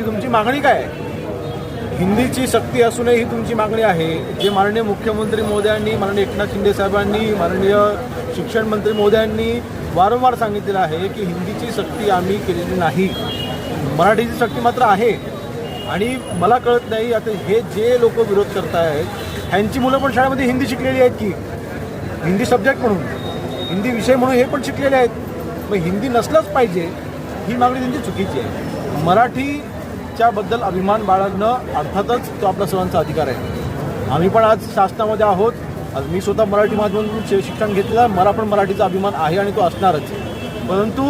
तुमची मागणी काय आहे? हिंदीची सक्ती असूनही ही तुमची मागणी आहे. जे माननीय मुख्यमंत्री महोदयांनी, माननीय एकनाथ शिंदे साहेबांनी, माननीय शिक्षण मंत्री महोदयांनी वारंवार सांगितलेलं आहे की हिंदीची सक्ती आम्ही केलेली नाही, मराठीची सक्ती मात्र आहे. आणि मला कळत नाही आता हे जे लोक विरोध करत आहेत ह्यांची मुलं पण शाळेमध्ये हिंदी शिकलेली आहेत की हिंदी सब्जेक्ट म्हणून, हिंदी विषय म्हणून हे पण शिकलेले आहेत. मग हिंदी नसलंच पाहिजे ही मागणी त्यांची चुकीची आहे. मराठीच्याबद्दल अभिमान बाळगणं अर्थातच तो आपला सर्वांचा अधिकार आहे. आम्ही पण आज शासनामध्ये आहोत. आज मी स्वतः मराठी माध्यमातून शिक्षण घेतलेलं आहे. मला पण मराठीचा अभिमान आहे आणि तो असणारच. परंतु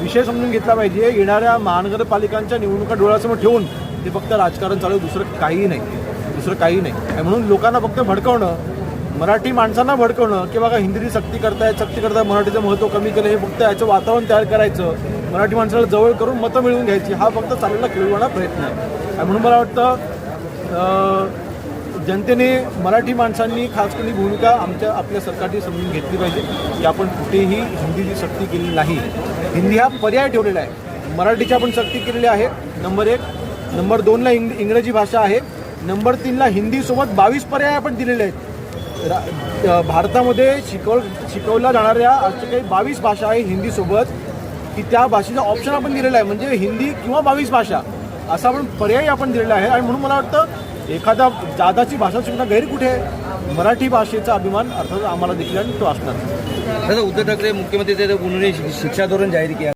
विषय समजून घेतला पाहिजे. येणाऱ्या महानगरपालिकांच्या निवडणुका डोळ्यासमोर ठेवून ते फक्त राजकारण चालू आहे, दुसरं काही नाही. आणि म्हणून लोकांना फक्त भडकवणं, मराठी माणसांना भडकवणं की बघा हिंदीची सक्ती करतायत, मराठीचं महत्त्व कमी केलं, हे फक्त याचं वातावरण तयार करायचं, मराठी माणसाला जवळ करून मतं मिळवून घ्यायची, हा फक्त चाललेला खेळवाणा प्रयत्न आहे. आणि म्हणून मला वाटतं जनतेने, मराठी माणसांनी खास करून भूमिका आपल्या सरकारची समजून घेतली पाहिजे की आपण कुठेही हिंदीची सक्ती केलेली नाही. हिंदी हा पर्याय ठेवलेला आहे. मराठीची आपण सक्ती केलेली आहे नंबर 1. नंबर 2ला इंग्रजी भाषा आहे. नंबर 3ला हिंदीसोबत 22 पर्याय आपण दिलेले आहेत. भारतामध्ये शिकवल्या जाणाऱ्या अशा काही 22 भाषा आहे हिंदीसोबत की त्या भाषेचा ऑप्शन आपण दिलेला आहे. म्हणजे हिंदी किंवा 22 भाषा असा आपण पर्याय आपण दिलेला आहे. आणि म्हणून मला वाटतं एखादा जादाची भाषा शिकणं गैर कुठे आहे? मराठी भाषेचा अभिमान अर्थात आम्हाला देखील आणि तो असणार. उद्धव ठाकरे मुख्यमंत्री थे तो उन्होंने शिक्षा धोरण जाहीर किया.